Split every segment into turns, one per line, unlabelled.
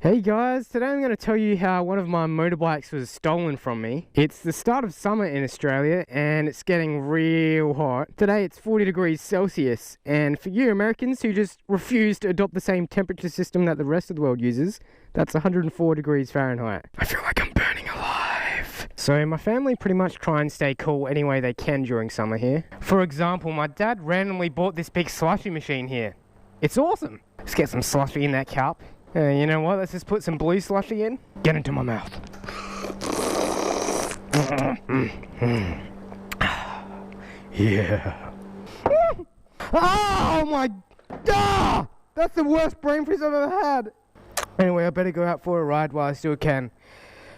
Hey guys, today I'm going to tell you how one of my motorbikes was stolen from me. It's the start of summer in Australia and it's getting real hot. Today it's 40 degrees Celsius, and for you Americans who just refuse to adopt the same temperature system that the rest of the world uses, that's 104 degrees Fahrenheit. I feel like I'm burning alive. So my family pretty much try and stay cool any way they can during summer here. For example, my dad randomly bought this big slushy machine here. It's awesome. Let's get some slushy in that cup. You know what, let's just put some blue slushy in. Get into my mouth. Yeah. Oh my god! That's the worst brain freeze I've ever had. Anyway, I better go out for a ride while I still can.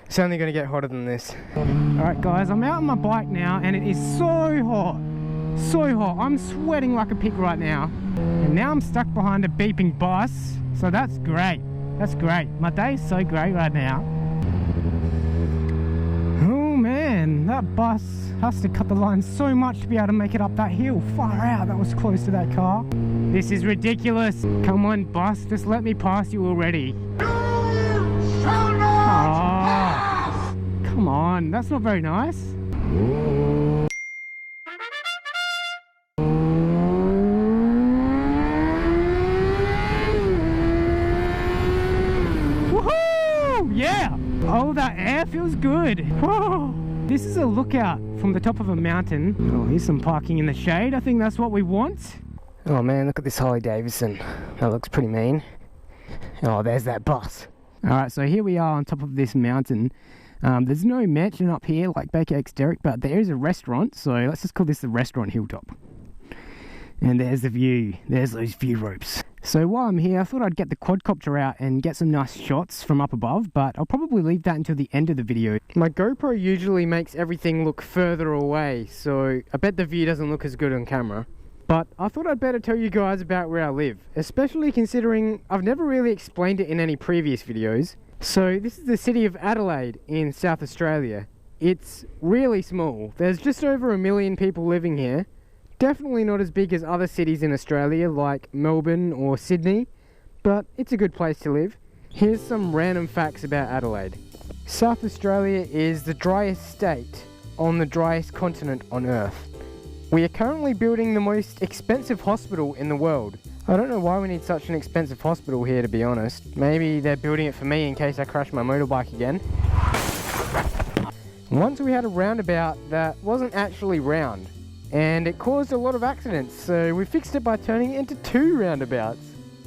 It's only going to get hotter than this. Alright guys, I'm out on my bike now and it is so hot. So hot. I'm sweating like a pig right now. And now I'm stuck behind a beeping bus. So that's great. That's great. My day is so great right now. Oh man, that bus has to cut the line so much to be able to make it up that hill. Far out, that was close to that car. This is ridiculous. Come on bus, just let me pass you already. Oh, come on, that's not very nice. Yeah! Oh, that air feels good. Whoa. This is a lookout from the top of a mountain. Oh, here's some parking in the shade. I think that's what we want. Oh man, look at this Harley Davidson. That looks pretty mean. Oh, there's that bus. Alright, so here we are on top of this mountain. There's no mansion up here like Baker X Derek, but there is a restaurant. So let's just call this the restaurant hilltop. And there's the view. There's those view ropes. So while I'm here, I thought I'd get the quadcopter out and get some nice shots from up above, but I'll probably leave that until the end of the video. My GoPro usually makes everything look further away, so I bet the view doesn't look as good on camera. But I thought I'd better tell you guys about where I live, especially considering I've never really explained it in any previous videos. So this is the city of Adelaide in South Australia. It's really small. There's just over 1 million people living here. Definitely not as big as other cities in Australia like Melbourne or Sydney, but it's a good place to live. Here's some random facts about Adelaide. South Australia is the driest state on the driest continent on Earth. We are currently building the most expensive hospital in the world. I don't know why we need such an expensive hospital here, to be honest. Maybe they're building it for me in case I crash my motorbike again. Once we had a roundabout that wasn't actually round, and it caused a lot of accidents, so we fixed it by turning it into 2 roundabouts.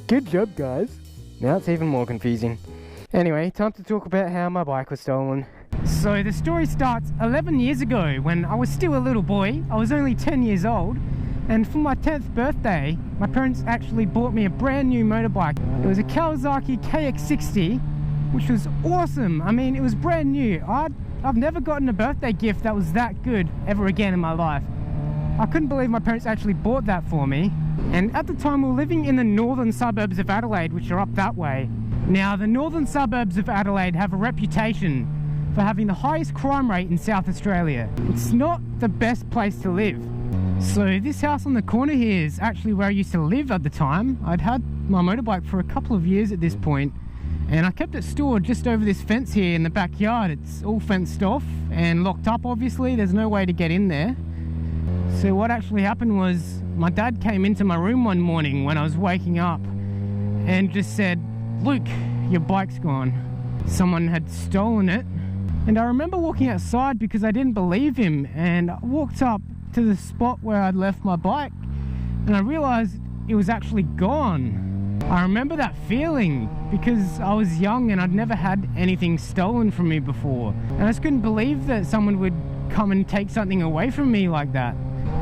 Good job, guys. Now it's even more confusing. Anyway, time to talk about how my bike was stolen. So the story starts 11 years ago when I was still a little boy. I was only 10 years old, and for my 10th birthday, my parents actually bought me a brand new motorbike. It was a Kawasaki KX60, which was awesome. I mean, it was brand new. I've never gotten a birthday gift that was that good ever again in my life. I couldn't believe my parents actually bought that for me. And at the time we were living in the northern suburbs of Adelaide, which are up that way. Now the northern suburbs of Adelaide have a reputation for having the highest crime rate in South Australia. It's not the best place to live. So this house on the corner here is actually where I used to live at the time. I'd had my motorbike for a couple of years at this point, and I kept it stored just over this fence here in the backyard. It's all fenced off and locked up, obviously. There's no way to get in there. So what actually happened was my dad came into my room one morning when I was waking up and just said, "Luke, your bike's gone." Someone had stolen it. And I remember walking outside because I didn't believe him, and I walked up to the spot where I'd left my bike and I realized it was actually gone. I remember that feeling because I was young and I'd never had anything stolen from me before, and I just couldn't believe that someone would come and take something away from me like that.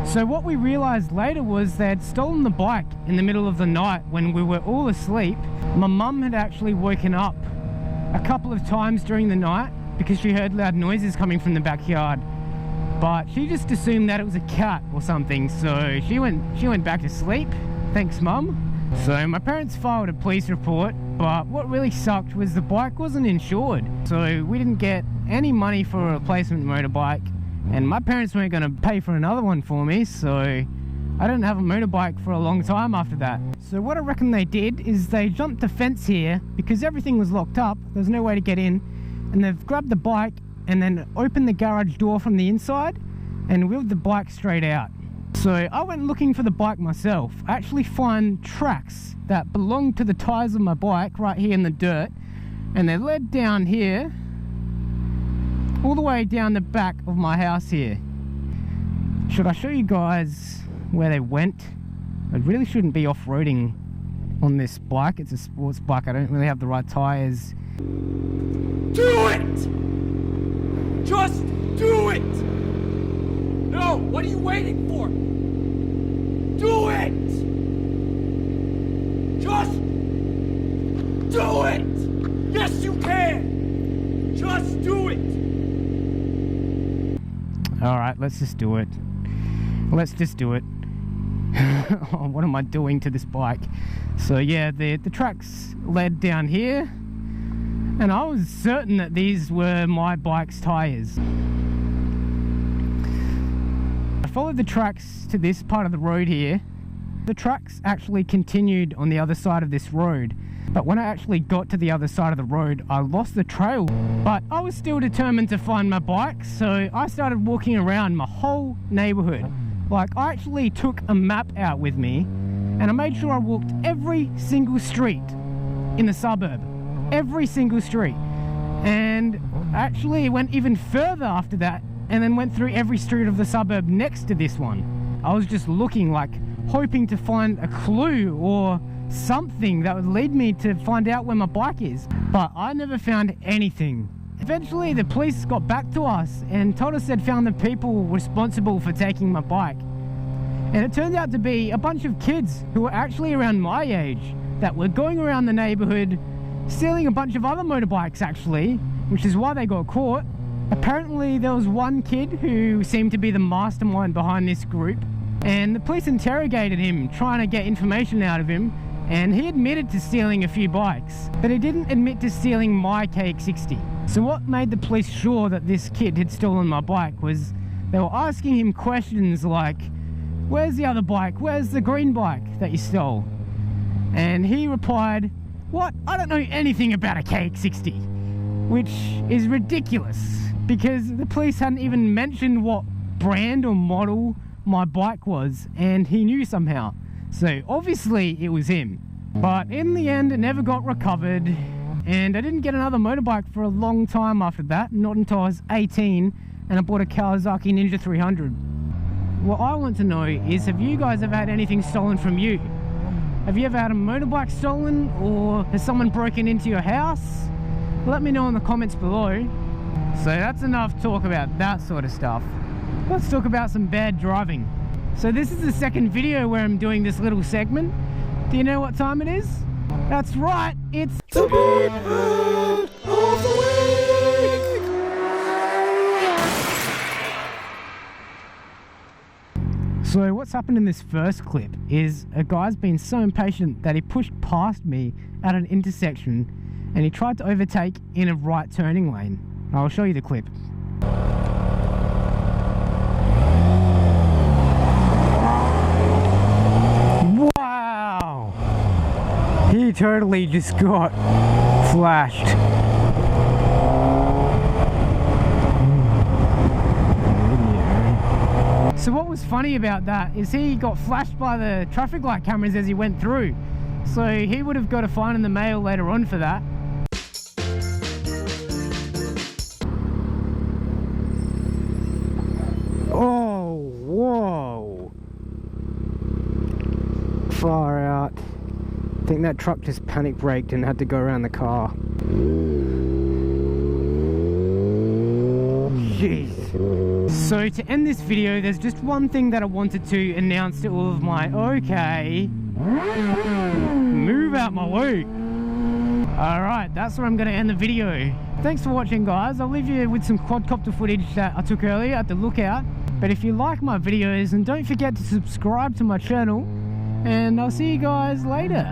So what we realized later was they had stolen the bike in the middle of the night when we were all asleep. My mum had actually woken up a couple of times during the night because she heard loud noises coming from the backyard, but she just assumed that it was a cat or something, so she went back to sleep. Thanks, Mum. So my parents filed a police report, but what really sucked was the bike wasn't insured, so we didn't get any money for a replacement motorbike, and my parents weren't going to pay for another one for me, so I didn't have a motorbike for a long time after that. So what I reckon they did is they jumped the fence here because everything was locked up. There's no way to get in. And they've grabbed the bike and then opened the garage door from the inside and wheeled the bike straight out. So I went looking for the bike myself. I actually find tracks that belong to the tires of my bike right here in the dirt, and they led down here all the way down the back of my house here. Should I show you guys where they went? I really shouldn't be off-roading on this bike. It's a sports bike. I don't really have the right tires.
Do it! Just do it! No, what are you waiting for? Do it! Just do it! Yes, you can! Just do it!
Alright, let's just do it. Let's just do it. What am I doing to this bike? So yeah, the tracks led down here, and I was certain that these were my bike's tires. I followed the tracks to this part of the road here. The tracks actually continued on the other side of this road, but when I actually got to the other side of the road, I lost the trail. But I was still determined to find my bike, so I started walking around my whole neighborhood. Like, I actually took a map out with me, and I made sure I walked every single street in the suburb. Every single street. And actually went even further after that, and then went through every street of the suburb next to this one. I was just looking, like, hoping to find a clue or something that would lead me to find out where my bike is. But I never found anything. Eventually the police got back to us and told us they'd found the people responsible for taking my bike. And it turned out to be a bunch of kids who were actually around my age that were going around the neighborhood stealing a bunch of other motorbikes actually, which is why they got caught. Apparently there was one kid who seemed to be the mastermind behind this group, and the police interrogated him trying to get information out of him, and he admitted to stealing a few bikes, but he didn't admit to stealing my KX60. So what made the police sure that this kid had stolen my bike was they were asking him questions like, where's the other bike? Where's the green bike that you stole? And he replied, what? I don't know anything about a KX60, which is ridiculous because the police hadn't even mentioned what brand or model my bike was, and he knew somehow. So obviously it was him. But in the end it never got recovered, and I didn't get another motorbike for a long time after that, not until I was 18 and I bought a Kawasaki Ninja 300. What I want to know is, have you guys ever had anything stolen from you? Have you ever had a motorbike stolen, or has someone broken into your house? Let me know in the comments below. So that's enough talk about that sort of stuff. Let's talk about some bad driving. So this is the second video where I'm doing this little segment. Do you know what time it is? That's right, it's the big end of the week! So what's happened in this first clip is a guy's been so impatient that he pushed past me at an intersection and he tried to overtake in a right turning lane. I'll show you the clip. Wow! He totally just got flashed. So what was funny about that is he got flashed by the traffic light cameras as he went through. So he would have got a fine in the mail later on for that. Oh, whoa. Far out. I think that truck just panic braked and had to go around the car. Jeez. So to end this video, there's just one thing that I wanted to announce to all of my move out my way. Alright, that's where I'm going to end the video. Thanks for watching, guys. I'll leave you with some quadcopter footage that I took earlier at the lookout. But if you like my videos, then don't forget to subscribe to my channel, and I'll see you guys later.